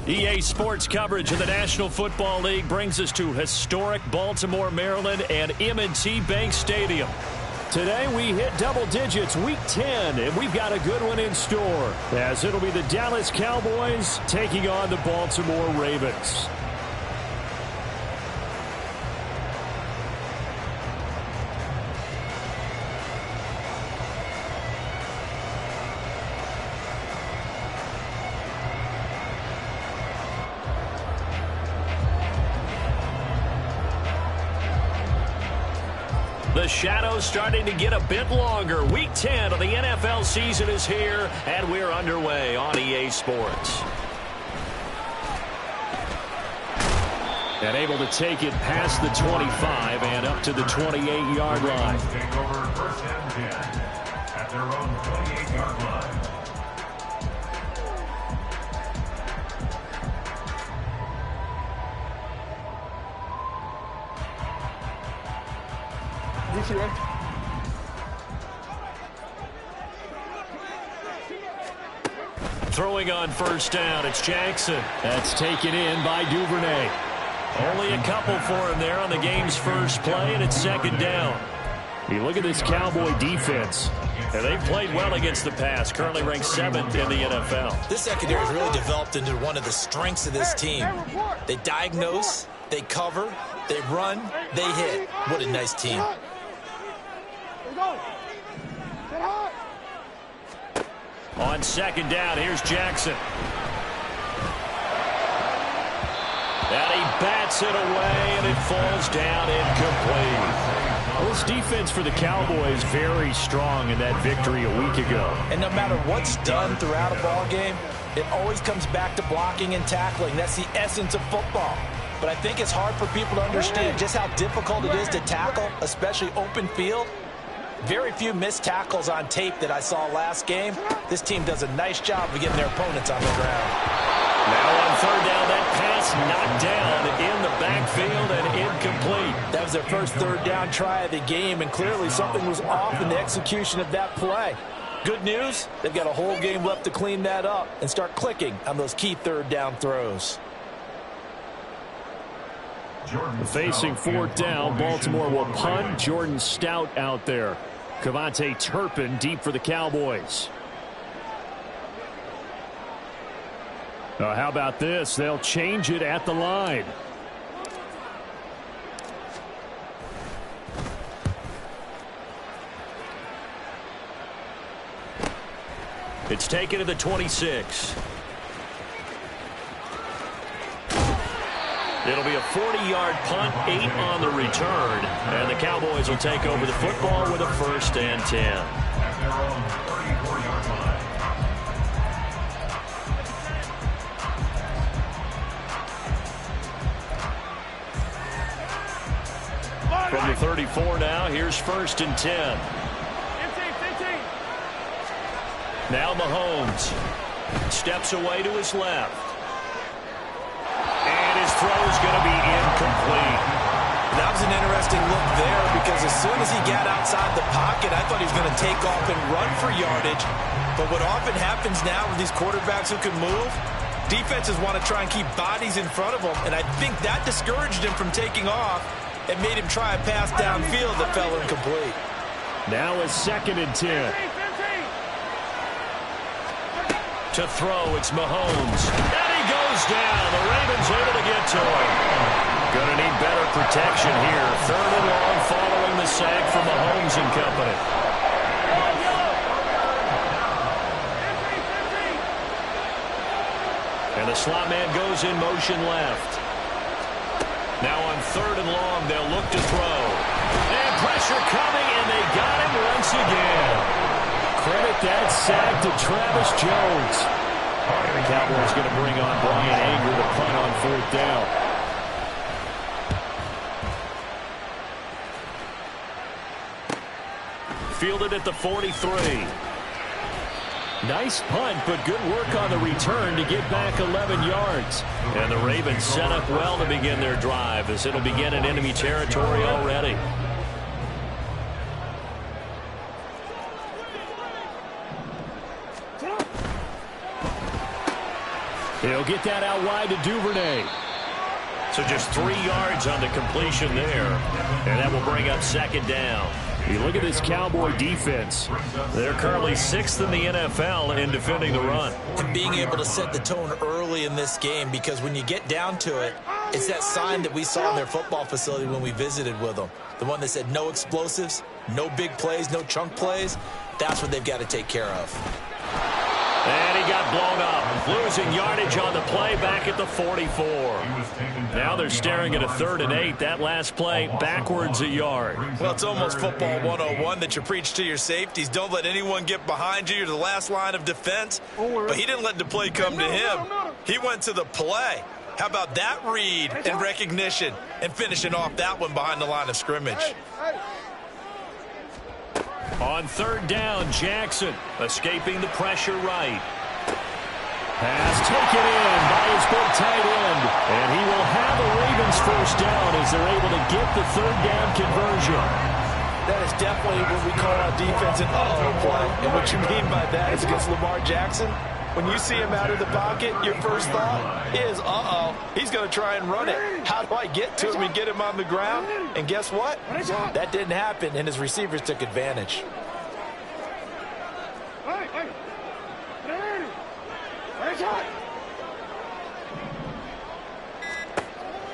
EA Sports coverage of the National Football League brings us to historic Baltimore, Maryland, and M&T Bank Stadium. Today we hit double digits, Week 10, and we've got a good one in store, as it'll be the Dallas Cowboys taking on the Baltimore Ravens. The shadow's starting to get a bit longer. Week 10 of the NFL season is here, and we're underway on EA Sports. And able to take it past the 25 and up to the 28-yard line. Take over first and 10 at their own 28-yard line. Throwing on first down, it's Jackson. That's taken in by Duvernay. Only a couple for him there on the game's first play, and it's second down. You look at this Cowboy defense, and they've played well against the pass, currently ranked 7th in the NFL. This secondary has really developed into one of the strengths of this team. They diagnose, they cover, they run, they hit. What a nice team. On second down, here's Jackson. And he bats it away, and it falls down incomplete. Well, this defense for the Cowboys very strong in that victory a week ago. And no matter what's done throughout a ball game, it always comes back to blocking and tackling. That's the essence of football. But I think it's hard for people to understand just how difficult it is to tackle, especially open field. Very few missed tackles on tape that I saw last game. This team does a nice job of getting their opponents on the ground. Now on third down, that pass knocked down in the backfield and incomplete. That was their first third down try of the game, and clearly something was off in the execution of that play. Good news, they've got a whole game left to clean that up and start clicking on those key third down throws. Facing fourth down, Baltimore will punt. Jordan Stout out there. Cavante Turpin deep for the Cowboys. How about this? They'll change it at the line. It's taken to the 26. It'll be a 40-yard punt, 8 on the return, and the Cowboys will take over the football with a first and 10. At their own 34-yard line. From the 34 now, here's first and 10. 15. Now Mahomes steps away to his left. And his throw is going to be incomplete. That was an interesting look there because as soon as he got outside the pocket, I thought he was going to take off and run for yardage. But what often happens now with these quarterbacks who can move, defenses want to try and keep bodies in front of them, and I think that discouraged him from taking off and made him try a pass downfield that fell incomplete. Now a second and 10. To throw, it's Mahomes. And he goes down. The Ravens able to get to him. Going to need better protection here. Third and long following the sack from Mahomes and company. And the slot man goes in motion left. Now on third and long, they'll look to throw. And pressure coming, and they got him once again. Credit that sack to Travis Jones. The Cowboys going to bring on Brian Anger to punt on fourth down. fielded at the 43. Nice punt, but good work on the return to get back 11 yards. And the Ravens set up well to begin their drive as it'll begin in enemy territory already. He'll get that out wide to Duvernay. So just 3 yards on the completion there. And that will bring up second down. You look at this Cowboy defense. They're currently 6th in the NFL in defending the run. And being able to set the tone early in this game, because when you get down to it, it's that sign that we saw in their football facility when we visited with them. The one that said no explosives, no big plays, no chunk plays. That's what they've got to take care of. And he got blown up, losing yardage on the play back at the 44. Now they're staring at a 3rd and 8. That last play backwards a yard. Well, it's almost football 101 that you preach to your safeties. Don't let anyone get behind you. You're the last line of defense. But he didn't let the play come to him. He went to the play. How about that read and recognition and finishing off that one behind the line of scrimmage? On 3rd down, Jackson escaping the pressure right. Pass taken in by his big tight end. And he will have a Ravens first down as they're able to get the 3rd down conversion. That is definitely what we call our defense an uh-oh play. And what you mean by that is against Lamar Jackson, when you see him out of the pocket, your first thought is, uh-oh, he's going to try and run it. How do I get to him and get him on the ground? And guess what? That didn't happen, and his receivers took advantage.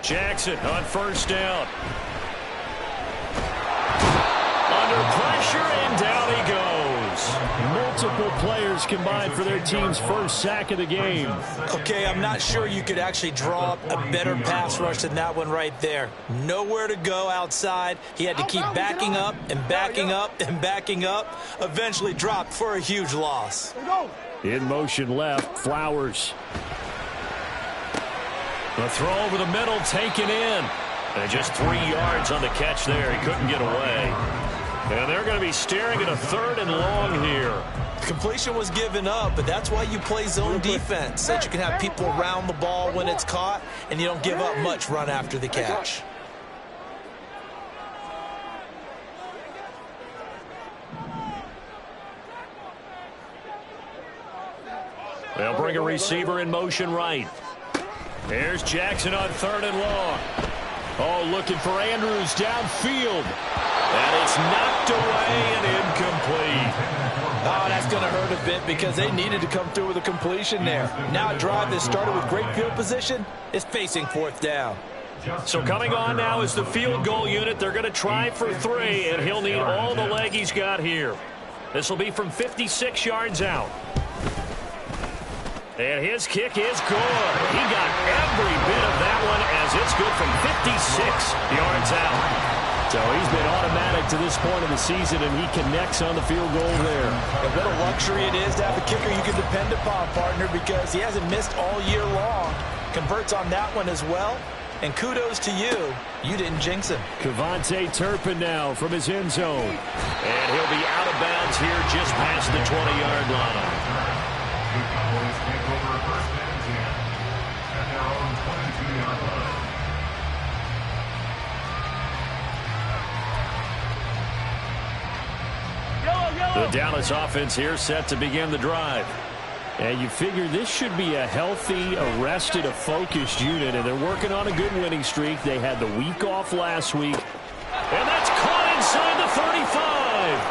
Jackson on 1st down. Under pressure, and down he goes. Multiple players combined for their team's first sack of the game. Okay, I'm not sure you could actually draw up a better pass rush than that one right there. Nowhere to go outside. He had to keep backing up and backing up and backing up. Eventually dropped for a huge loss. In motion left, Flowers. The throw over the middle taken in. And just 3 yards on the catch there. He couldn't get away. And they're going to be staring at a 3rd and long here. Completion was given up, but that's why you play zone defense, so that you can have people around the ball when it's caught, and you don't give up much run after the catch. They'll bring a receiver in motion right. There's Jackson on 3rd and long. Oh, looking for Andrews downfield. And it's knocked away and incomplete. Oh, that's going to hurt a bit because they needed to come through with a completion there. Now a drive that started with great field position is facing 4th down. So coming on now is the field goal unit. They're going to try for 3, and he'll need all the leg he's got here. This will be from 56 yards out. And his kick is good. He got every bit of that one as it's good from 56 yards out. So he's been automatic to this point of the season, and he connects on the field goal there. And what a luxury it is to have a kicker you can depend upon, partner, because he hasn't missed all year long. Converts on that one as well. And kudos to you. You didn't jinx him. Kevontae Turpin now from his end zone. And he'll be out of bounds here just past the 20-yard line. Cowboys take over a 1st and 10 at their own 22-yard line. The Dallas offense here set to begin the drive. And you figure this should be a healthy, arrested, a focused unit, and they're working on a good winning streak. They had the week off last week. And that's caught inside the 35.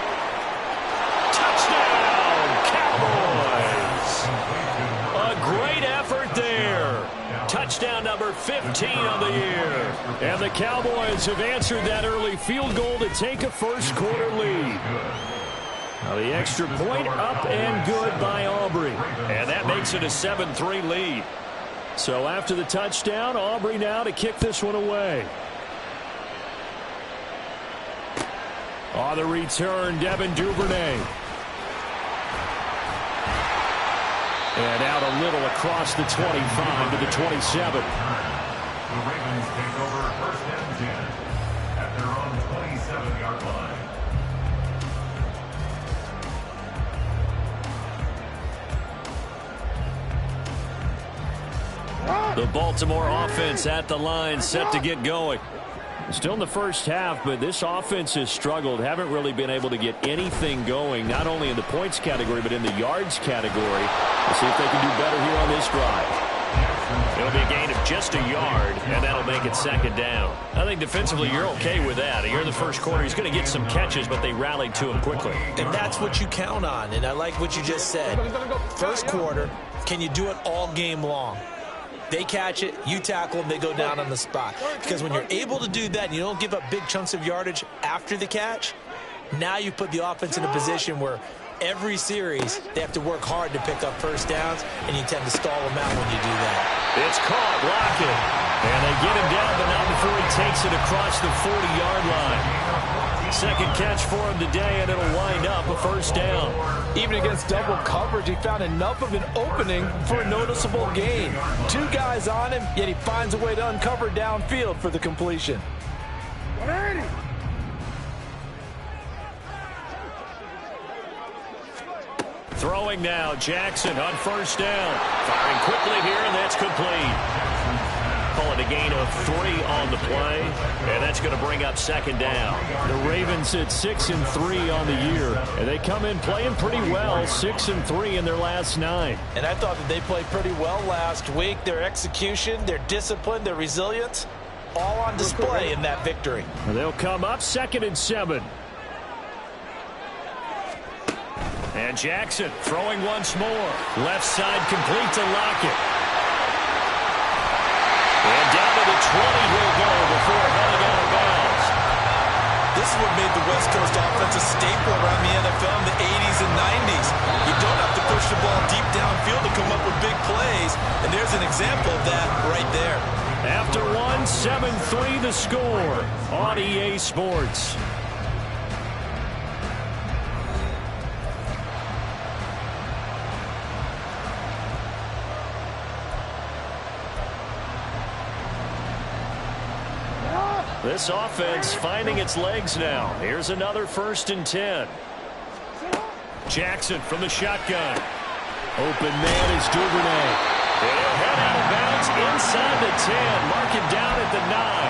Touchdown, Cowboys. A great effort there. Touchdown number 15 on the year. And the Cowboys have answered that early field goal to take a first-quarter lead. Now the extra point up and good by Aubrey. And that makes it a 7-3 lead. So after the touchdown, Aubrey now to kick this one away. On the return, Devin Duvernay. And out a little across the 25 to the 27. The Ravens take over 1st and 10 at their own 27-yard line. The Baltimore offense at the line, set to get going. Still in the first half, but this offense has struggled. Haven't really been able to get anything going, not only in the points category, but in the yards category. We'll see if they can do better here on this drive. It'll be a gain of just a yard, and that'll make it second down. I think defensively you're okay with that. Here in the first quarter, he's going to get some catches, but they rallied to him quickly. And that's what you count on, and I like what you just said. First quarter, can you do it all game long? They catch it, you tackle them, they go down on the spot. Because when you're able to do that and you don't give up big chunks of yardage after the catch, now you put the offense in a position where every series they have to work hard to pick up first downs, and you tend to stall them out when you do that. It's caught, Lockett. And they get him down, but not before he takes it across the 40-yard line. Second catch for him today, and it'll wind up a first down. Even against double coverage, he found enough of an opening for a noticeable gain. Two guys on him, yet he finds a way to uncover downfield for the completion. Throwing now, Jackson on first down. Firing quickly here, and that's complete. Call it a gain of 3 on the play, and that's going to bring up second down. The Ravens at 6-3 on the year, and they come in playing pretty well, 6-3 in their last 9. And I thought that they played pretty well last week. Their execution, their discipline, their resilience, all on display in that victory. And they'll come up 2nd and 7. And Jackson throwing once more. Left side complete to Lockett. And down to the 20 he'll go before heading out of bounds. This is what made the West Coast offense a staple around the NFL in the 80s and 90s. You don't have to push the ball deep downfield to come up with big plays, and there's an example of that right there. After 7-3 the score on EA Sports. This offense finding its legs now. Here's another 1st and 10. Jackson from the shotgun. Open man is Duvernay. He'll head out of bounds inside the 10. Mark it down at the 9.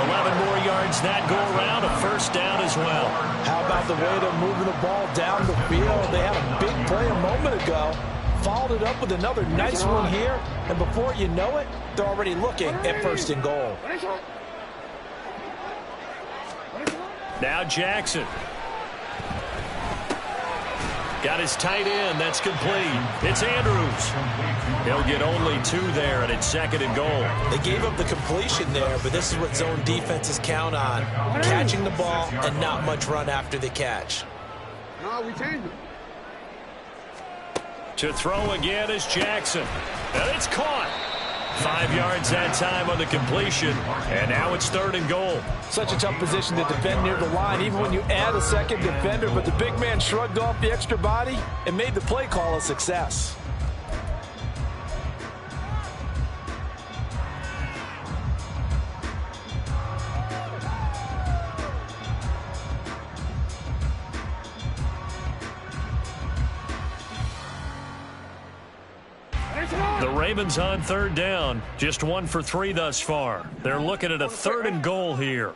11 more yards that go around. A first down as well. How about the way they're moving the ball down the field? They had a big play a moment ago. Followed it up with another nice one here. And before you know it, they're already looking at 1st and goal. Now Jackson. Got his tight end. That's complete. It's Andrews. He'll get only 2 there, and it's 2nd and goal. They gave up the completion there, but this is what zone defenses count on. Catching the ball and not much run after the catch. No, we changed it. To throw again is Jackson. And it's caught. 5 yards that time on the completion, and now it's 3rd and goal. Such a tough position to defend near the line, even when you add a second defender, but the big man shrugged off the extra body and made the play call a success. The Ravens on 3rd down. Just 1 for 3 thus far. They're looking at a 3rd and goal here.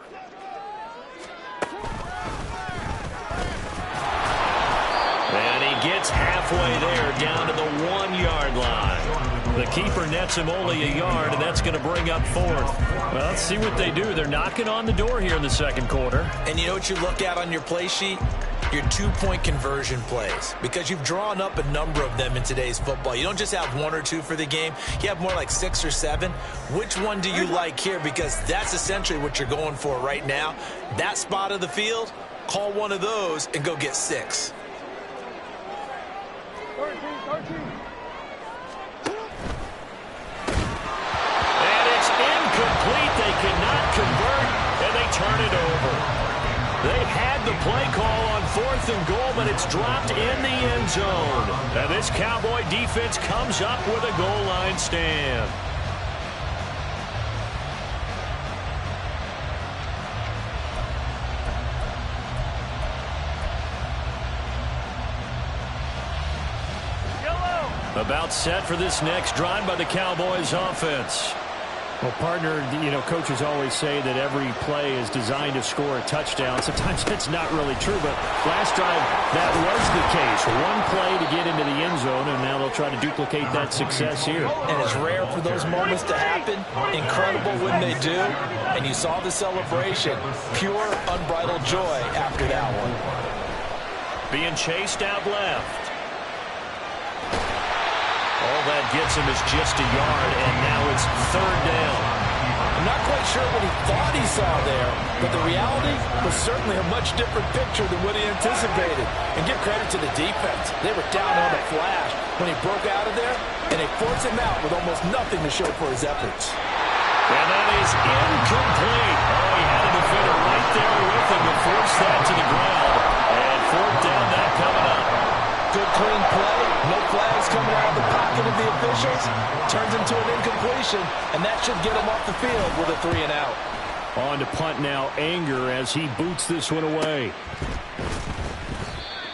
And he gets halfway there, down to the 1-yard line. The keeper nets him only a yard, and that's going to bring up 4th. Well, let's see what they do. They're knocking on the door here in the 2nd quarter. And you know what you look at on your play sheet? Your 2-point conversion plays, because you've drawn up a number of them in today's football. You don't just have 1 or 2 for the game. You have more like 6 or 7. Which one do you like here? Because that's essentially what you're going for right now. That spot of the field, call one of those and go get 6. 13. And it's incomplete. They cannot convert, and they turn it over. They had the play call on 4th and goal, but it's dropped in the end zone. And this Cowboy defense comes up with a goal line stand. About set for this next drive by the Cowboys offense. Well, partner, coaches always say that every play is designed to score a touchdown. Sometimes that's not really true, but last drive, that was the case. One play to get into the end zone, and now they'll try to duplicate that success here. And it's rare for those moments to happen. Incredible when they do. And you saw the celebration. Pure, unbridled joy after that one. Being chased out left. All that gets him is just a yard, and now it's third down. I'm not quite sure what he thought he saw there, but the reality was certainly a much different picture than what he anticipated. And give credit to the defense. They were down on a flash when he broke out of there, and they forced him out with almost nothing to show for his efforts. And that is incomplete. Oh, he had a defender right there with him to force that to the ground. And fourth down, that coming up. Good, clean play. No flags coming out of the pocket of the officials. Turns into an incompletion, and that should get him off the field with a 3-and-out. On to punt now, Anger, as he boots this one away.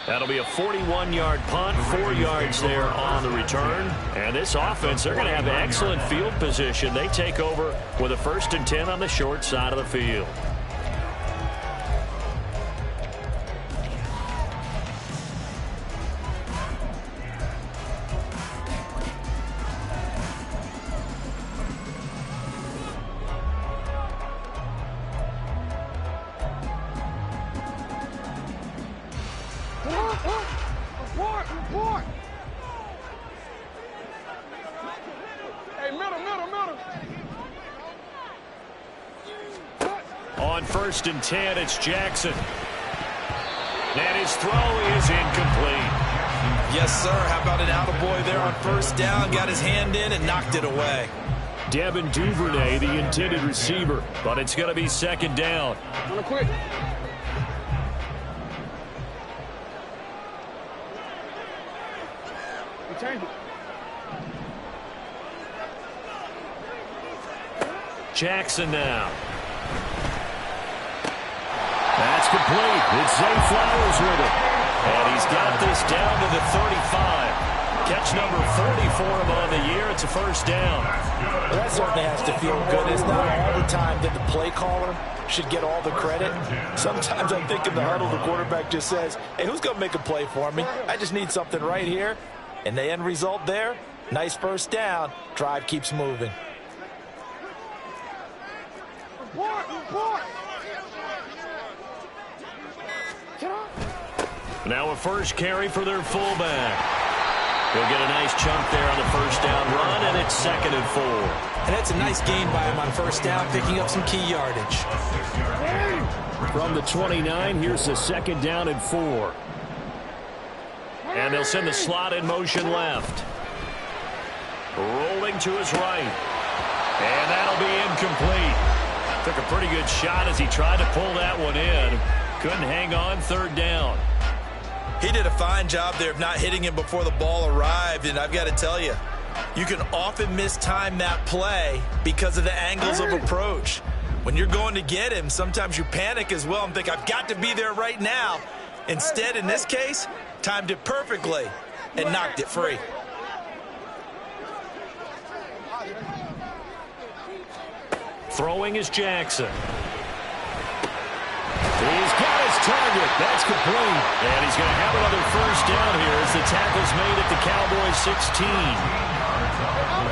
That'll be a 41-yard punt, 4 yards there on the return. And this offense, they're going to have excellent field position. They take over with a 1st and 10 on the short side of the field. Report! Hey, middle. On 1st and 10, it's Jackson. And his throw is incomplete. Yes, sir. How about an attaboy there on 1st down? Got his hand in and knocked it away. Devin Duvernay, the intended receiver. But it's going to be 2nd down. Wanna quit? Change it. Jackson now. That's complete. It's Zay Flowers with it. And he's got this down to the 35. Catch number 40 for him on the year. It's a 1st down. Well, that certainly has to feel good. It's not all the time that the play caller should get all the credit. Sometimes I think in the huddle, the quarterback just says, hey, who's going to make a play for me? I just need something right here. And the end result there, nice 1st down. Drive keeps moving. Report! Now a 1st carry for their fullback. He'll get a nice chunk there on the 1st down run, and it's 2nd and 4. And that's a nice gain by him on 1st down, picking up some key yardage. From the 29, here's the 2nd down and 4. And they'll send the slot in motion left. Rolling to his right. And that'll be incomplete. Took a pretty good shot as he tried to pull that one in. Couldn't hang on 3rd down. He did a fine job there of not hitting him before the ball arrived. And I've got to tell you, you can often mistime that play because of the angles of approach. When you're going to get him, sometimes you panic as well and think, I've got to be there right now. Instead, in this case, timed it perfectly and knocked it free. Throwing is Jackson. He's got his target. That's complete. And he's going to have another 1st down here as the tackle's made at the Cowboys 16.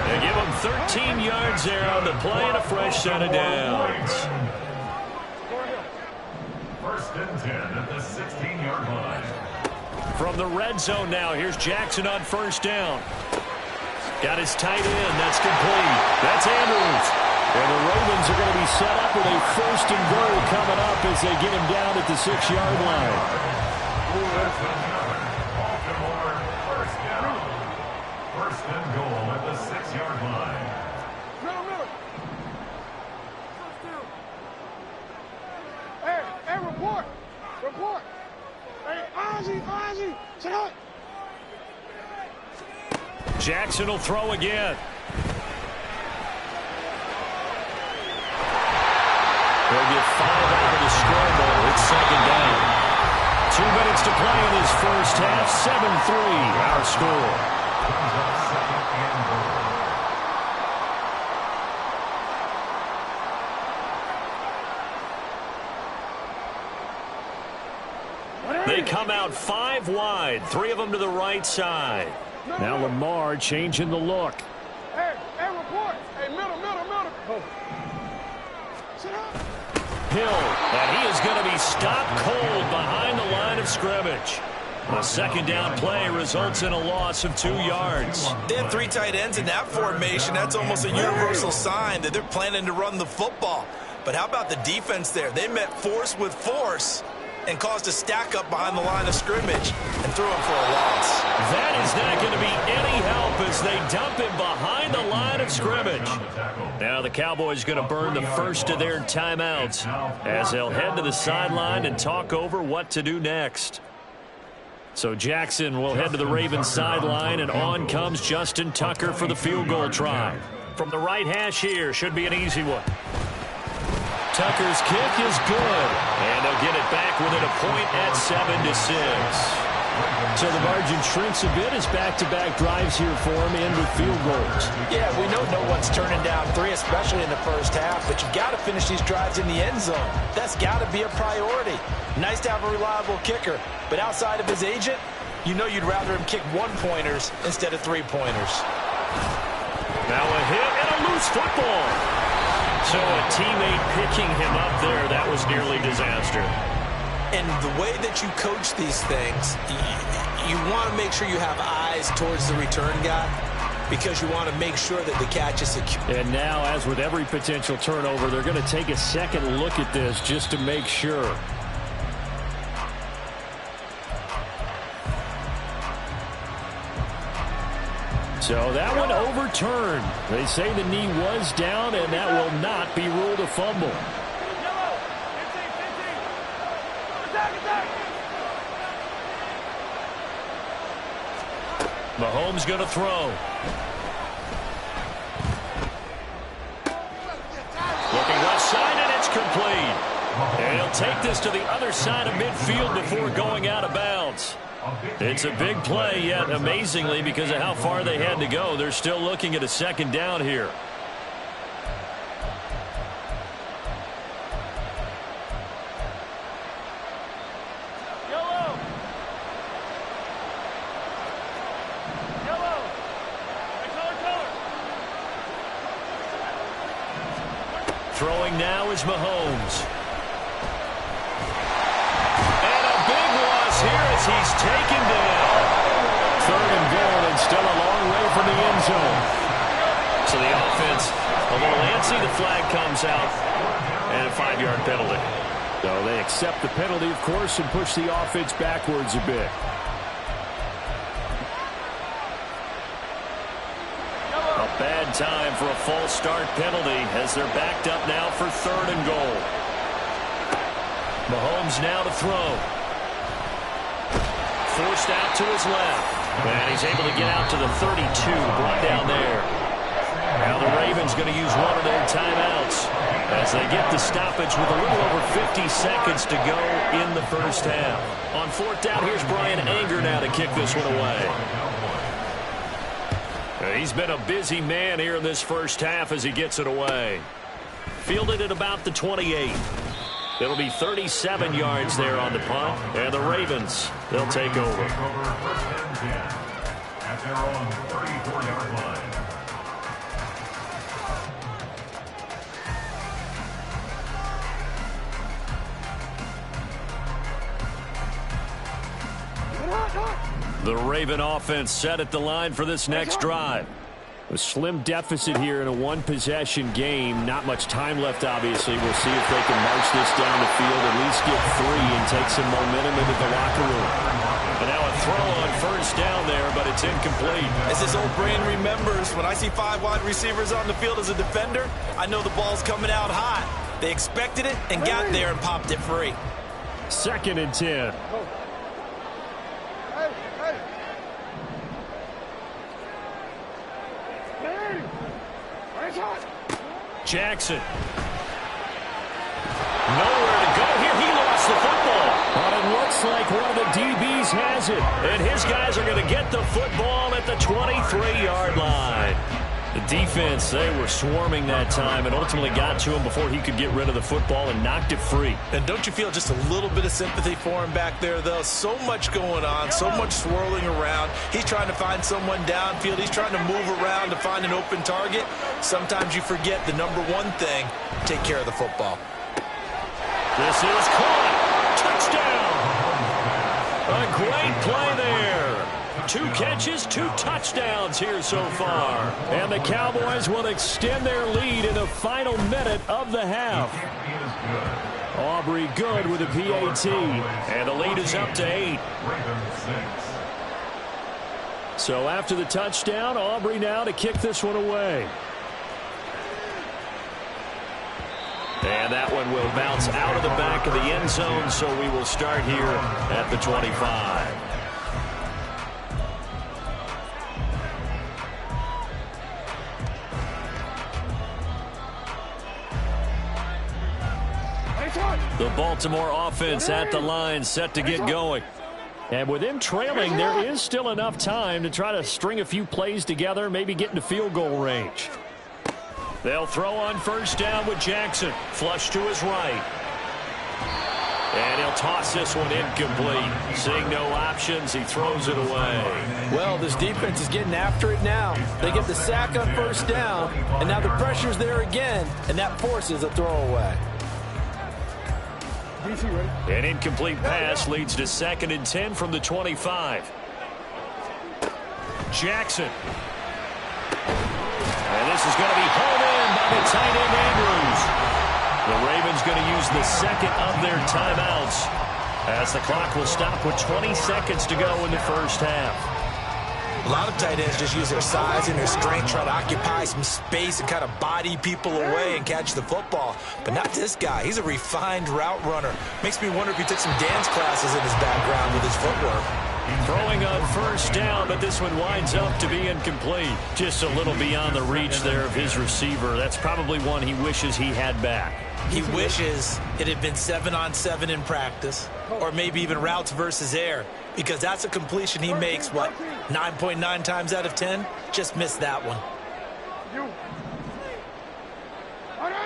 They give him 13 yards there on the play and a fresh set of downs. 1st and 10 at the 16-yard line. From the red zone now, here's Jackson on 1st down. Got his tight end. That's complete. That's Andrews. And the Ravens are going to be set up with a 1st and goal coming up as they get him down at the 6-yard line. Baltimore 1st down. 1st and goal at the 6-yard line. Middle. Hey, report. Hey, Ozzy, check out. Jackson will throw again. They'll get 5 out of the scramble. It's 2nd down. 2 minutes to play in this 1st half. 7-3 our score. Brings up second and goal. They come out 5 wide, 3 of them to the right side. Now Lamar changing the look. Hey, report. Hey, middle. Sit up. Hill, and he is going to be stopped cold behind the line of scrimmage. A second down play results in a loss of 2 yards. They have 3 tight ends in that formation. That's almost a universal sign that they're planning to run the football. But how about the defense there? They met force with force and caused a stack up behind the line of scrimmage and threw him for a loss. That is not going to be any help as they dump him behind the line of scrimmage. Now the Cowboys going to burn the first of their timeouts as they'll head to the sideline and talk over what to do next. So Jackson will head to the Ravens sideline, and on comes Justin Tucker for the field goal try. From the right hash here, should be an easy one. Tucker's kick is good, and they'll get it back within a point at 7-6. So the margin shrinks a bit as back-to-back drives here for him end with field goals. Yeah, we know no one's turning down 3, especially in the first half, but you've got to finish these drives in the end zone. That's got to be a priority. Nice to have a reliable kicker, but outside of his agent, you know you'd rather him kick 1-pointers instead of 3-pointers. Now a hit and a loose football. So a teammate picking him up there, that was nearly disaster. And the way that you coach these things, you want to make sure you have eyes towards the return guy because you want to make sure that the catch is secure. And now, as with every potential turnover, they're going to take a second look at this just to make sure. So that one overturned. They say the knee was down, and that will not be ruled a fumble. Mahomes going to throw. Looking left side, and it's complete. And he'll take this to the other side of midfield before going out of bounds. It's a big play, yet amazingly, because of how far they had to go, they're still looking at a second down here. Throwing now is Mahomes. And a big loss here as he's taken down. 3rd and goal, and still a long way from the end zone. So the offense a little antsy. The flag comes out and a 5-yard penalty. So they accept the penalty, of course, and push the offense backwards a bit. A bad time for a false start penalty as they're backed up now for 3rd and goal. Mahomes now to throw. Forced out to his left. And he's able to get out to the 32, brought down there. Now the Ravens going to use one of their timeouts as they get the stoppage with a little over 50 seconds to go in the first half. On 4th down, here's Brian Anger now to kick this one away. He's been a busy man here in this first half as he gets it away. Fielded at about the 28. It'll be 37 yards there on the punt, and the Ravens, they'll take over. At their own 34-yard line. The Raven offense set at the line for this next drive. A slim deficit here in a one-possession game. Not much time left, obviously. We'll see if they can march this down the field, at least get 3 and take some momentum into the locker room. And now a throw on 1st down there, but it's incomplete. As this old brain remembers, when I see 5 wide receivers on the field as a defender, I know the ball's coming out hot. They expected it and got there and popped it free. 2nd and 10. Jackson. Nowhere to go here. He lost the football. Well, it looks like one of the DBs has it. And his guys are going to get the football at the 23-yard line. The defense, they were swarming that time and ultimately got to him before he could get rid of the football and knocked it free. And don't you feel just a little bit of sympathy for him back there, though? So much going on, so much swirling around. He's trying to find someone downfield. He's trying to move around to find an open target. Sometimes you forget the number one thing, take care of the football. This is caught. Touchdown. A great play there. 2 catches, 2 touchdowns here so far. And the Cowboys will extend their lead in the final minute of the half. Aubrey good with a PAT. And the lead is up to 8. So after the touchdown, Aubrey now to kick this one away. And that one will bounce out of the back of the end zone, so we will start here at the 25. The Baltimore offense at the line, set to get going. And with them trailing, there is still enough time to try to string a few plays together, maybe get into field goal range. They'll throw on first down with Jackson. Flush to his right. And he'll toss this one incomplete. Seeing no options, he throws it away. Well, this defense is getting after it now. They get the sack on first down, and now the pressure's there again, and that forces a throwaway. An incomplete pass leads to 2nd and 10 from the 25. Jackson. And this is going to be hauled in by the tight end Andrews. The Ravens going to use the second of their timeouts as the clock will stop with 20 seconds to go in the first half. A lot of tight ends just use their size and their strength, try to occupy some space and kind of body people away and catch the football. But not this guy. He's a refined route runner. Makes me wonder if he took some dance classes in his background with his footwork. Throwing on first down, but this one winds up to be incomplete. Just a little beyond the reach there of his receiver. That's probably one he wishes he had back. He wishes it had been 7-on-7 in practice, or maybe even routes versus air, because that's a completion he makes, 9.9 times out of 10? Just missed that one.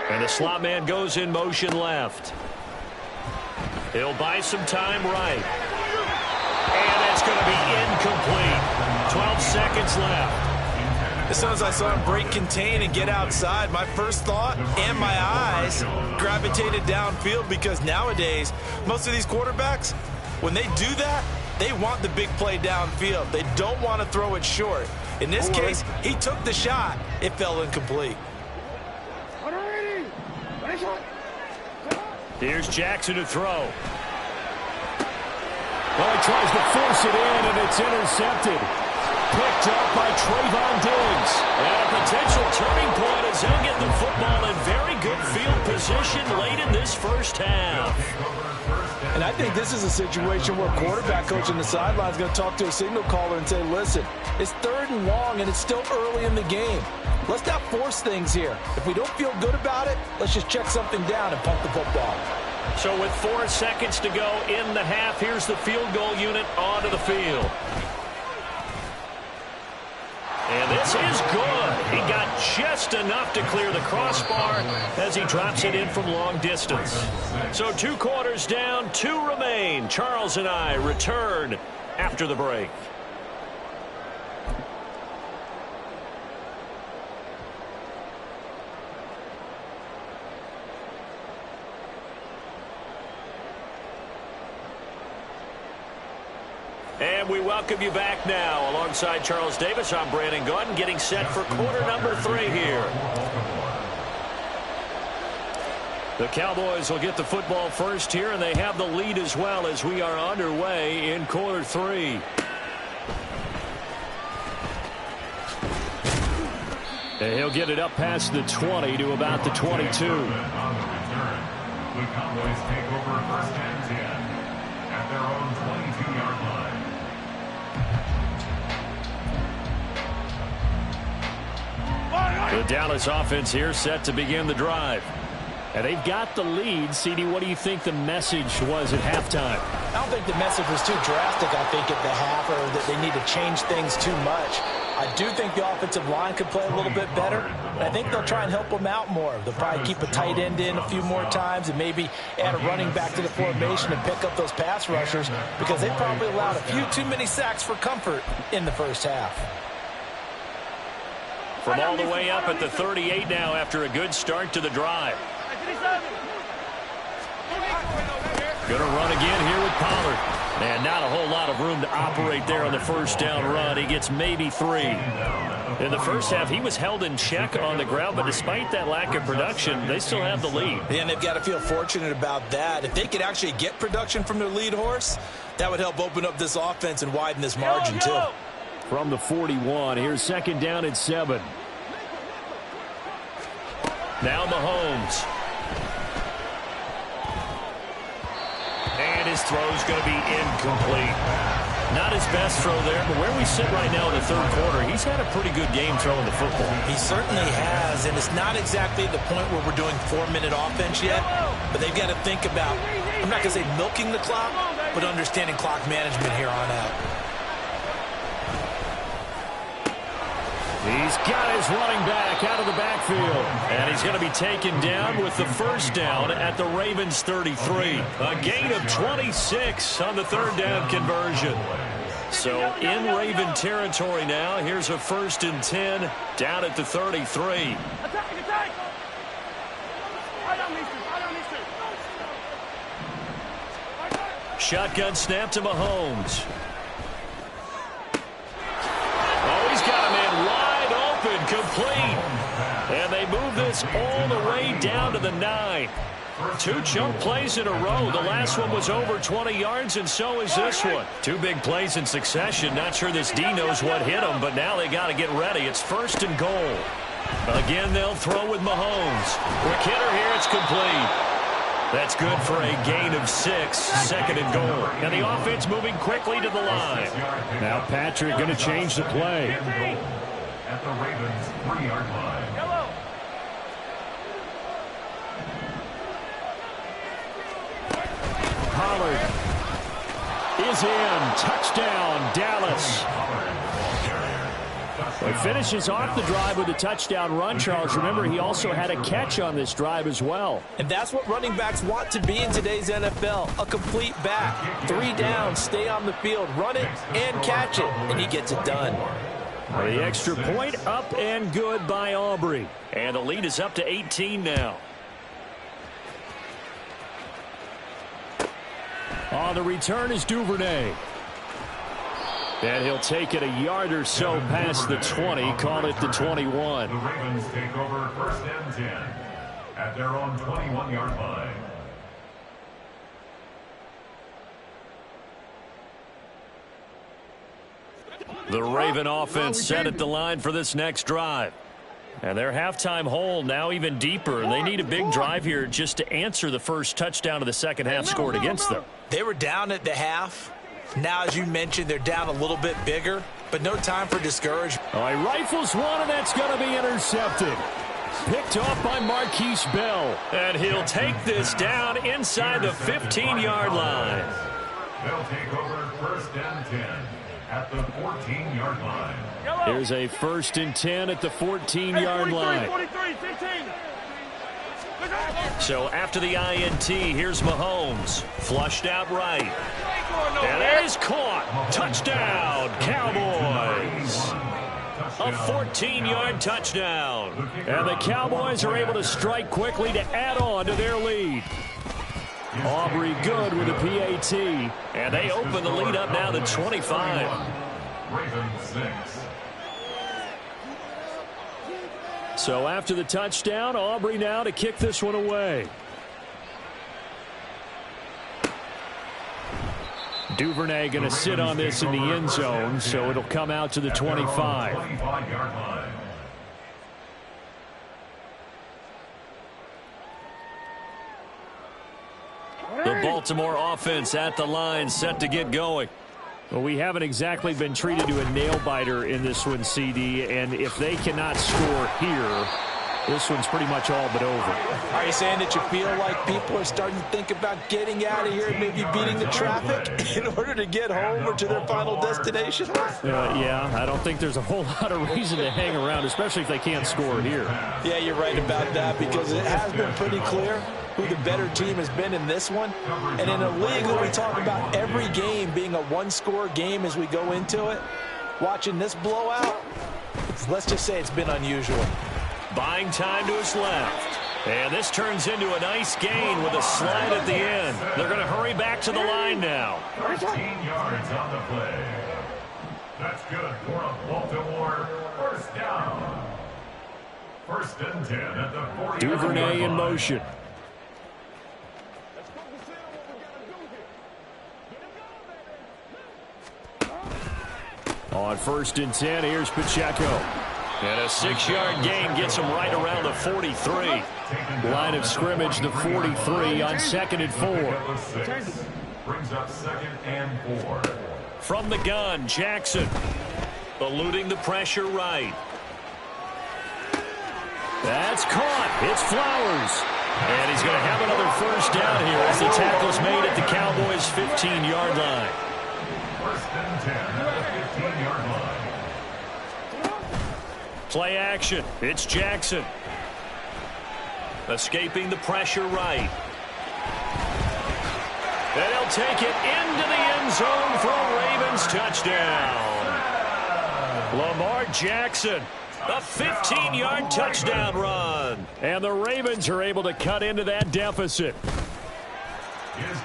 And the slot man goes in motion left. He'll buy some time right. And that's going to be incomplete. 12 seconds left. As soon as I saw him break contain and get outside, my first thought and my eyes gravitated downfield, because nowadays, most of these quarterbacks, when they do that, they want the big play downfield. They don't want to throw it short. In this case, he took the shot. It fell incomplete. Here's Jackson to throw. Well, he tries to force it in, and it's intercepted. Picked up by Trayvon Diggs. And a potential turning point as he'll get the football in very good field position late in this first half. And I think this is a situation where quarterback coach on the sideline is going to talk to a signal caller and say, listen, it's 3rd and long, and it's still early in the game. Let's not force things here. If we don't feel good about it, let's just check something down and pump the football. So with 4 seconds to go in the half, here's the field goal unit onto the field. And this is good. He got just enough to clear the crossbar as he drops it in from long distance. So 2 quarters down, 2 remain. Charles and I return after the break. And we welcome you back now. Alongside Charles Davis, I'm Brandon Gordon, getting set for quarter number 3 here. The Cowboys will get the football first here, and they have the lead as well as we are underway in quarter 3. And he'll get it up past the 20 to about the 22. The Cowboys take over first and 10 at their own 22-yard line. The Dallas offense here set to begin the drive. And they've got the lead. CD, what do you think the message was at halftime? I don't think the message was too drastic, I think, at the half, or that they need to change things too much. I do think the offensive line could play a little bit better. And I think they'll try and help them out more. They'll probably keep a tight end in a few more times and maybe add a running back to the formation and pick up those pass rushers, because they probably allowed a few too many sacks for comfort in the first half. From all the way up at the 38 now after a good start to the drive. Going to run again here with Pollard. And not a whole lot of room to operate there on the first down run. He gets maybe 3. In the first half, he was held in check on the ground, but despite that lack of production, they still have the lead. And they've got to feel fortunate about that. If they could actually get production from their lead horse, that would help open up this offense and widen this margin too. From the 41, here's second down at 7. Now Mahomes. And his throw's going to be incomplete. Not his best throw there, but where we sit right now in the third quarter, he's had a pretty good game throwing the football. He certainly has, and it's not exactly the point where we're doing 4-minute offense yet, but they've got to think about, I'm not going to say milking the clock, but understanding clock management here on out. He's got his running back out of the backfield. And he's going to be taken down with the first down at the Ravens 33. A gain of 26 on the third down conversion. So in Raven territory now. Here's a 1st and 10 down at the 33. Shotgun snap to Mahomes. Oh, he's got a man wide open, complete. And they move this all the way down to the 9. 2 chunk plays in a row. The last one was over 20 yards, and so is this one. 2 big plays in succession. Not sure this D knows what hit him, but now they got to get ready. It's 1st and goal. Again, they'll throw with Mahomes. Quick hitter here, it's complete. That's good for a gain of 6, 2nd and goal. And the offense moving quickly to the line. Now Patrick going to change the play. At the Ravens 3-yard line. Pollard is in. Touchdown, Dallas. He finishes off the drive with a touchdown run, Charles. Remember, he also had a catch on this drive as well. And that's what running backs want to be in today's NFL, a complete back. 3 downs, stay on the field, run it, and catch it, and he gets it done. The extra point up and good by Aubrey. And the lead is up to 18 now. On the return is Duvernay. And he'll take it a yard or so past the 20, call it the 21. The Ravens take over 1st and 10 at their own 21-yard line. The Raven offense set at the line for this next drive. And their halftime hole now even deeper. They need a big drive here just to answer the first touchdown of the second half scored against them. They were down at the half. Now, as you mentioned, they're down a little bit bigger, but no time for discouragement. All right, rifles one, and that's going to be intercepted. Picked off by Marquise Bell. And he'll take this down inside the 15-yard line. They'll take over 1st and 10 at the 14-yard line. Here's a 1st and 10 at the 14-yard line. 43, 15. So after the INT, here's Mahomes. Flushed out right. And that is caught. Touchdown, Cowboys. A 14-yard touchdown. And the Cowboys are able to strike quickly to add on to their lead. Aubrey good with a PAT. And they open the lead up now to 25. Ravens 6. So after the touchdown, Aubrey now to kick this one away. Duvernay going to sit on this in the end zone, so it'll come out to the 25. 25-yard line. The Baltimore offense at the line, set to get going. Well, we haven't exactly been treated to a nail-biter in this one, CD, and if they cannot score here, this one's pretty much all but over. Are you saying that you feel like people are starting to think about getting out of here and maybe beating the traffic in order to get home or to their final destination? Yeah, I don't think there's a whole lot of reason to hang around, especially if they can't score here. Yeah, you're right about that, because it has been pretty clear who the better team has been in this one. And in a league that we talk about every game being a one-score game as we go into it, watching this blowout, let's just say it's been unusual. Buying time to his left. And this turns into a nice gain with a slide at the end. They're going to hurry back to the line now. 13 yards on the play. That's good for a Baltimore first down. First and 10 at the 40. Duvernay in motion. On first and 10, here's Pacheco. And a 6-yard gain gets him right around the 43. Line of scrimmage, the 43 on 2nd and 4. Brings up 2nd and 4. From the gun, Jackson. Eluding the pressure right. That's caught. It's Flowers. And he's going to have another first down here as the tackle's made at the Cowboys' 15-yard line. First and 10 at the 15-yard line. Play action. It's Jackson. Escaping the pressure right. And he'll take it into the end zone for a Ravens touchdown. Lamar Jackson, a 15-yard touchdown run. And the Ravens are able to cut into that deficit.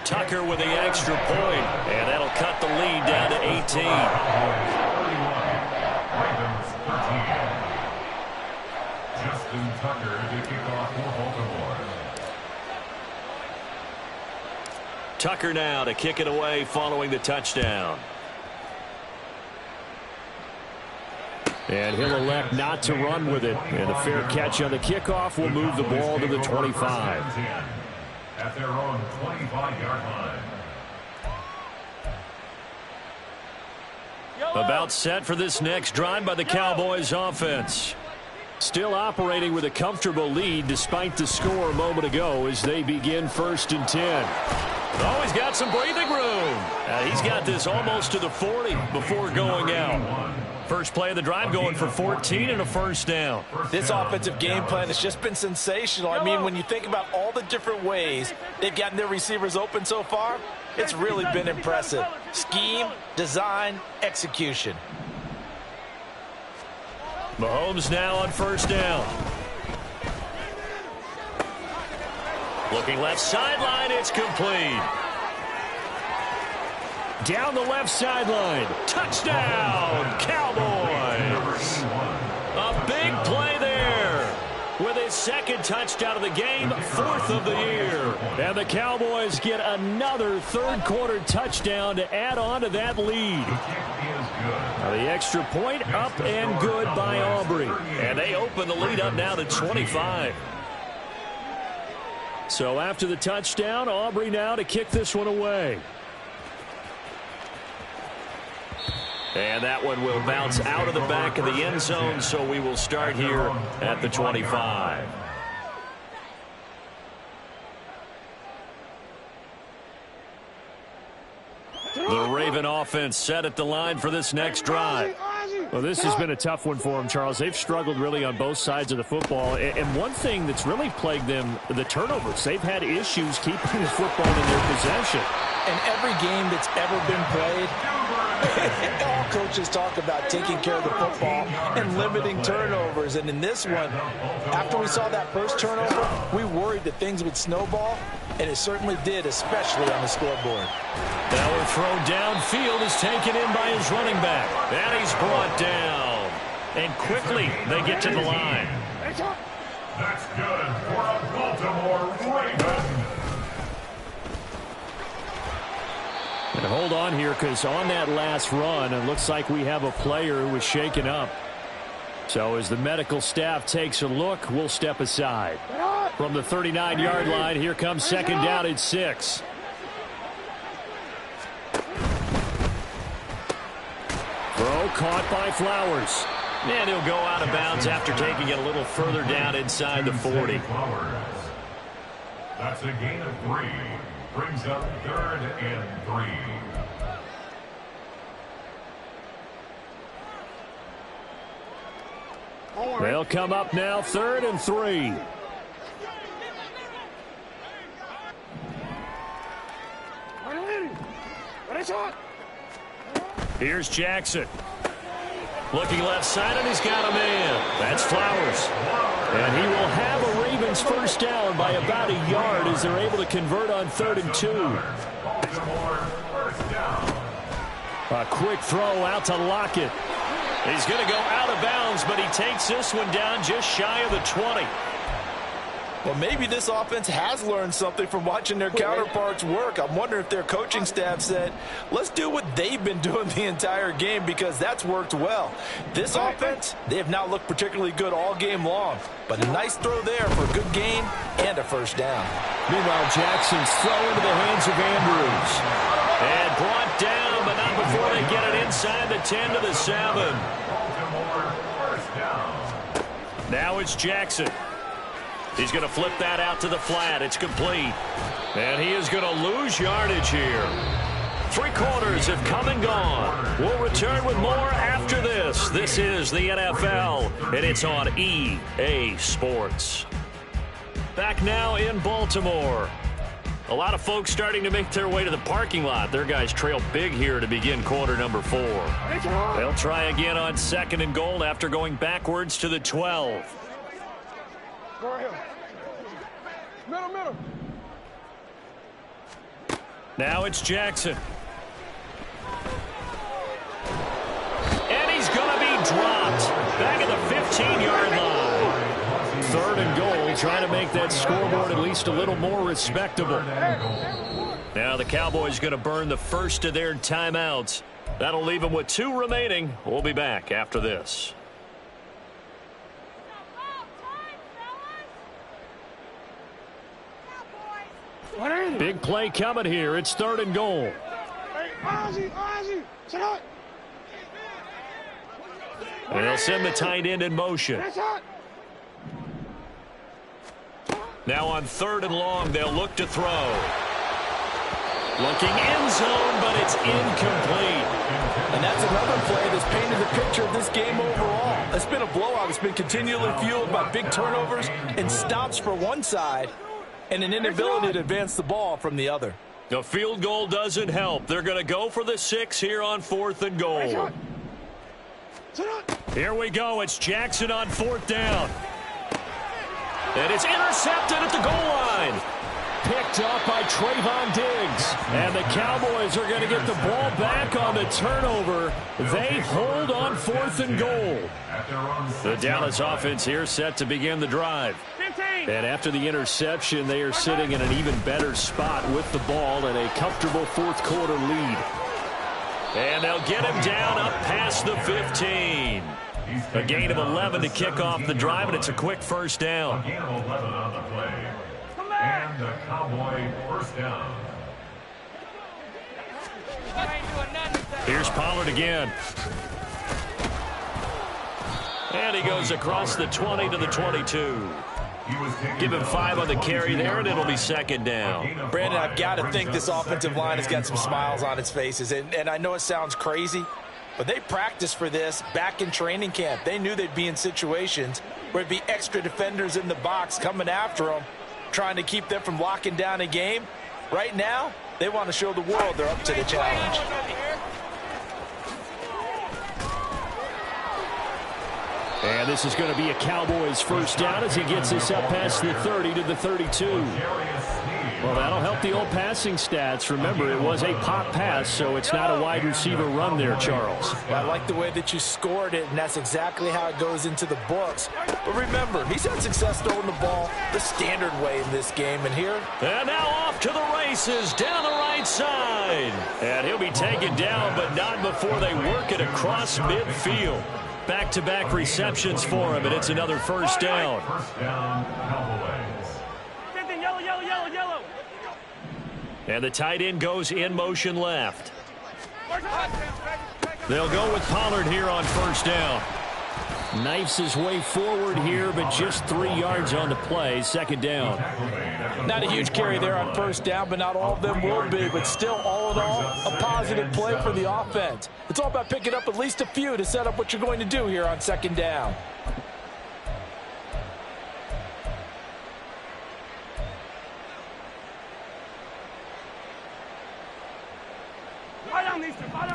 Tucker with the extra point, and that'll cut the lead down to 18. Ravens 13. Justin Tucker to kick off for Baltimore. Tucker now to kick it away following the touchdown. And he'll elect not to run with it. And a fair catch on the kickoff will move the ball to the 25. At their own 25-yard line. About set for this next drive by the Cowboys offense. Still operating with a comfortable lead despite the score a moment ago as they begin first and 10. Oh, he's got some breathing room. He's got this almost to the 40 before going out. First play of the drive going for 14 and a first down. This offensive game plan has just been sensational. I mean, when you think about all the different ways they've gotten their receivers open so far, it's really been impressive. Scheme, design, execution. Mahomes now on first down. Looking left sideline, it's complete. Down the left sideline. Touchdown, Cowboys. A big play there. With his second touchdown of the game, 4th of the year. And the Cowboys get another third-quarter touchdown to add on to that lead. Now the extra point up and good by Aubrey. And they open the lead up now to 25. So after the touchdown, Aubrey now to kick this one away. And that one will bounce out of the back of the end zone, so we will start here at the 25. The Raven offense set at the line for this next drive. Well, this has been a tough one for them, Charles. They've struggled really on both sides of the football. And one thing that's really plagued them, the turnovers. They've had issues keeping the football in their possession. And every game that's ever been played, all coaches talk about taking care of the football and limiting turnovers. And in this one, after we saw that first turnover, we worried that things would snowball, and it certainly did, especially on the scoreboard. Now we're thrown downfield is taken in by his running back. And he's brought down. And quickly they get to the line. That's good for a Baltimore Raven. And hold on here, because on that last run, it looks like we have a player who was shaken up. So as the medical staff takes a look, we'll step aside. From the 39-yard line, here comes second down at 6. Throw caught by Flowers. And he'll go out of bounds after taking it a little further down inside the 40. That's a gain of 3. Brings up 3rd and 3. They'll come up now, 3rd and 3. Here's Jackson. Looking left side, and he's got a man. That's Flowers. And he will have a Ravens first down by about a yard as they're able to convert on 3rd and 2. A quick throw out to Lockett. He's going to go out of bounds, but he takes this one down just shy of the 20. Well, maybe this offense has learned something from watching their counterparts work. I'm wondering if their coaching staff said, let's do what they've been doing the entire game, because that's worked well. This offense, they have not looked particularly good all game long, but a nice throw there for a good gain and a first down. Meanwhile, Jackson's throw into the hands of Andrews. And brought down, but not before they get it inside the 10 to the 7. Now it's Jackson. He's going to flip that out to the flat. It's complete. And he is going to lose yardage here. 3 quarters have come and gone. We'll return with more after this. This is the NFL, and it's on EA Sports. Back now in Baltimore. A lot of folks starting to make their way to the parking lot. Their guys trail big here to begin quarter number 4. They'll try again on 2nd and goal after going backwards to the 12. Go ahead. Middle. Now it's Jackson. And he's going to be dropped back at the 15-yard line. 3rd and goal, trying to make that scoreboard at least a little more respectable. Now the Cowboys going to burn the first of their timeouts. That'll leave them with 2 remaining. We'll be back after this. Big play coming here. It's 3rd and goal. And they'll send the tight end in motion. Now on 3rd and long, they'll look to throw. Looking end zone, but it's incomplete. And that's another play that's painted the picture of this game overall. It's been a blowout. It's been continually fueled by big turnovers and stops for one side, and an inability to advance the ball from the other. The field goal doesn't help. They're going to go for the 6 here on 4th and goal. Here we go. It's Jackson on 4th down. And it's intercepted at the goal line. Picked off by Trayvon Diggs. And the Cowboys are going to get the ball back on the turnover. They hold on 4th and goal. The Dallas offense here set to begin the drive. And after the interception, they are sitting in an even better spot with the ball and a comfortable 4th quarter lead. And they'll get him down up past the 15. A gain of 11 to kick off the drive, and it's a quick first down. A gain of 11 on the play. And a Cowboy first down. Here's Pollard again. And he goes across the 20 to the 22. Give him 5 on the carry there, and it'll be 2nd down. Brandon, I've got to think this offensive line has got some smiles on its faces. And I know it sounds crazy, but they practiced for this back in training camp. They knew they'd be in situations where it'd be extra defenders in the box coming after them, trying to keep them from locking down a game. Right now, they want to show the world they're up to the challenge. And this is going to be a Cowboys first down as he gets this up past the 30 to the 32. Well, that'll help the old passing stats. Remember, it was a pop pass, so it's not a wide receiver run there, Charles. Well, I like the way that you scored it, and that's exactly how it goes into the books. But remember, he's had success throwing the ball the standard way in this game. And here, and now off to the races down the right side. And he'll be taken down, but not before they work it across midfield. Back-to-back receptions for him, and it's another first down. First down, Cowboys. Yellow. And the tight end goes in motion left. They'll go with Pollard here on first down. Knifes his way forward here, but just 3 yards on the play. Second down. Not a huge carry there on first down, but not all of them will be. But still, all in all, a positive play for the offense. It's all about picking up at least a few to set up what you're going to do here on second down.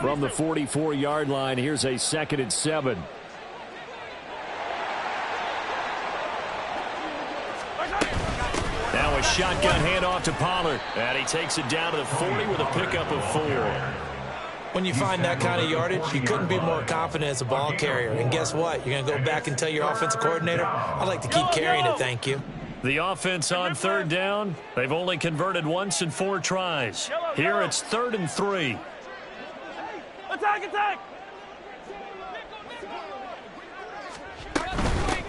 From the 44-yard line, here's a 2nd and 7. Now a shotgun handoff to Pollard. And he takes it down to the 40 with a pickup of 4. When you find that kind of yardage, you couldn't be more confident as a ball carrier. And guess what? You're going to go back and tell your offensive coordinator, I'd like to keep carrying it, thank you. The offense on 3rd down. They've only converted once in 4 tries. Here it's 3rd and 3. Attack, attack!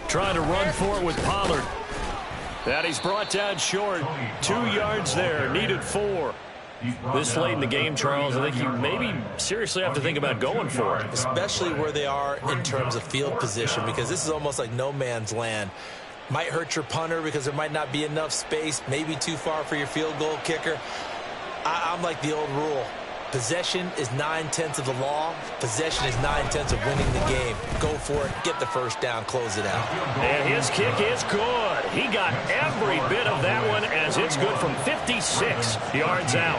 Trying to run for it with Pollard. And he's brought down short. 2 yards there. Needed 4. This late in the game, Charles, I think you maybe seriously have to think about going for it. Especially where they are in terms of field position, because this is almost like no man's land. Might hurt your punter because there might not be enough space, maybe too far for your field goal kicker. I'm like the old rule. Possession is 9/10 of the law. Possession is 9/10 of winning the game. Go for it. Get the first down. Close it out. And his kick is good. He got every bit of that one as it's good from 56 yards out.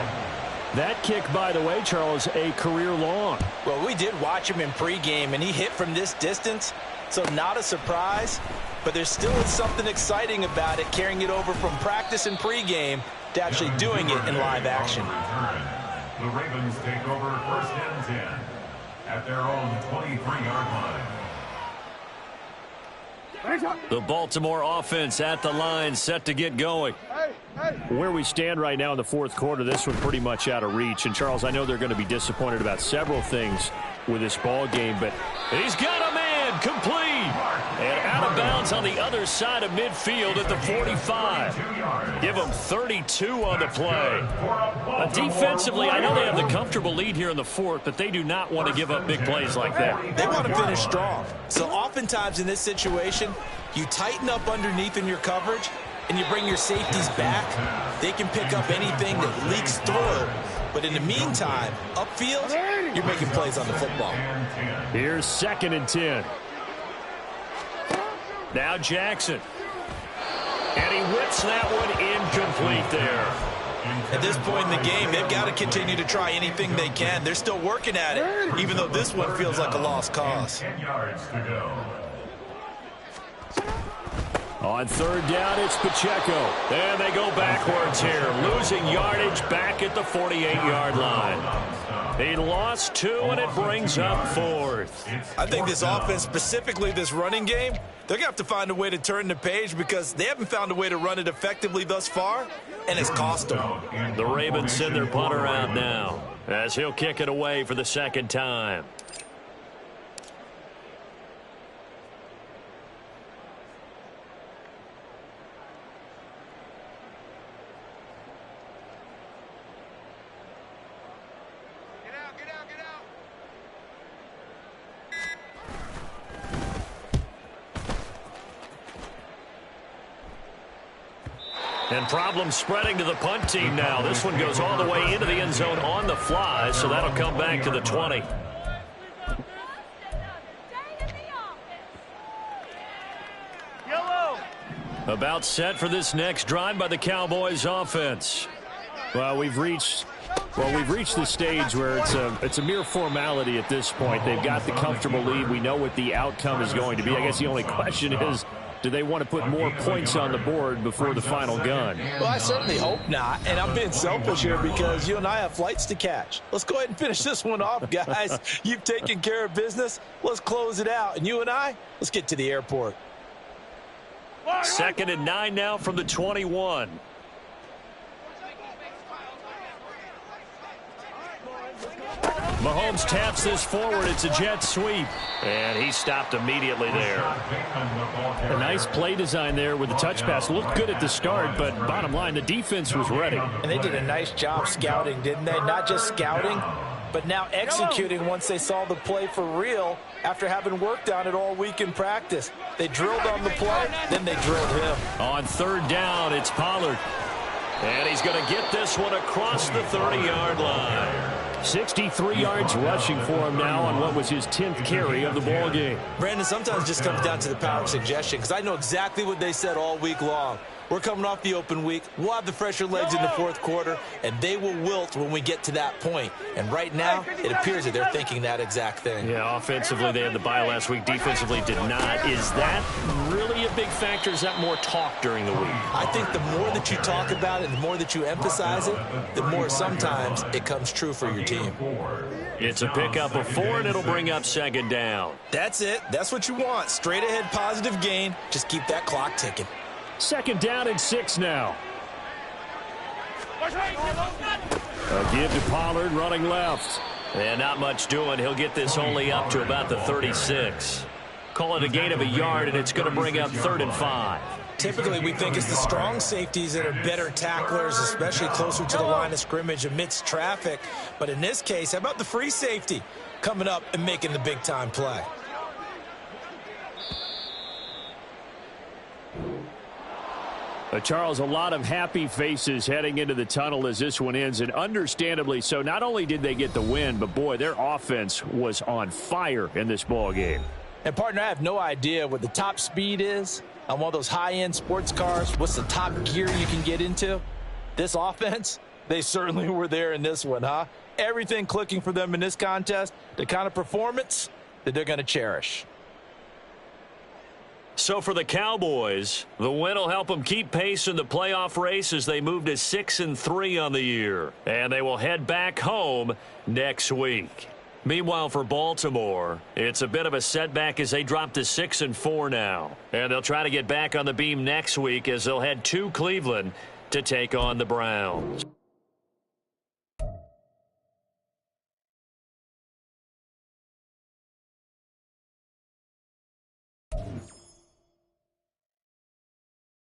That kick, by the way, Charles, a career long. Well, we did watch him in pregame, and he hit from this distance, so not a surprise. But there still is something exciting about it, carrying it over from practice and pregame to actually doing it in live action. The Ravens take over 1st and 10 at their own 23-yard line. The Baltimore offense at the line, set to get going. Where we stand right now in the 4th quarter, this one pretty much out of reach. And, Charles, I know they're going to be disappointed about several things with this ball game, but he's got a man complete. And out of bounds on the other side of midfield at the 45. Give them 32 on the play. Defensively, I know they have the comfortable lead here in the 4th, but they do not want to give up big plays like that. They want to finish strong. So oftentimes in this situation, you tighten up underneath in your coverage, and you bring your safeties back. They can pick up anything that leaks through. But in the meantime, upfield, you're making plays on the football. Here's 2nd and 10. Now Jackson. And he whips that one incomplete there. At this point in the game, they've got to continue to try anything they can. They're still working at it, even though this one feels like a lost cause. 10 yards to go. On 3rd down, it's Pacheco. And they go backwards here, losing yardage back at the 48-yard line. He lost 2, and it brings up 4th. I think this offense, specifically this running game, they're going to have to find a way to turn the page because they haven't found a way to run it effectively thus far, and it's cost them. The Ravens send their punter out now as he'll kick it away for the 2nd time. And problems spreading to the punt team now. This one goes all the way into the end zone on the fly, so that'll come back to the 20. Yellow. About set for this next drive by the Cowboys offense. Well, we've reached the stage where it's a mere formality at this point. They've got the comfortable lead. We know what the outcome is going to be. I guess the only question is, do they want to put more points on the board before the final gun? Well, I certainly hope not. And I'm being selfish here because you and I have flights to catch. Let's go ahead and finish this one off, guys. You've taken care of business. Let's close it out. And you and I, let's get to the airport. 2nd and 9 now from the 21. Mahomes taps this forward. It's a jet sweep. And he stopped immediately there. A nice play design there with the touch pass. Looked good at the start, but bottom line, the defense was ready. And they did a nice job scouting, didn't they? Not just scouting, but now executing once they saw the play for real after having worked on it all week in practice. They drilled on the play, then they drilled him. On third down, it's Pollard. And he's going to get this one across the 30-yard line. 63 yards rushing for him now on what was his 10th carry of the ball game. Brandon, sometimes it just comes down to the power of suggestion, because I know exactly what they said all week long. We're coming off the open week. We'll have the fresher legs in the fourth quarter, and they will wilt when we get to that point. And right now, it appears that they're thinking that exact thing. Yeah, offensively, they had the bye last week. Defensively, did not. Is that really a big factor? Is that more talk during the week? I think the more that you talk about it, the more that you emphasize it, the more sometimes it comes true for your team. It's a pickup of 4, and it'll bring up second down. That's it. That's what you want. Straight ahead positive gain. Just keep that clock ticking. Second down and 6 now. A give to Pollard running left. And not much doing. He'll get this only up to about the 36. Call it a gain of a yard, and it's going to bring up 3rd and 5. Typically, we think it's the strong safeties that are better tacklers, especially closer to the line of scrimmage amidst traffic. But in this case, how about the free safety coming up and making the big-time play? Charles, a lot of happy faces heading into the tunnel as this one ends, and understandably so. Not only did they get the win, but, boy, their offense was on fire in this ball game. And, partner, I have no idea what the top speed is on one of those high-end sports cars. What's the top gear you can get into? This offense, they certainly were there in this one, huh? Everything clicking for them in this contest, the kind of performance that they're going to cherish. So for the Cowboys, the win will help them keep pace in the playoff race as they move to 6-3 on the year. And they will head back home next week. Meanwhile, for Baltimore, it's a bit of a setback as they drop to 6-4 now. And they'll try to get back on the beam next week as they'll head to Cleveland to take on the Browns.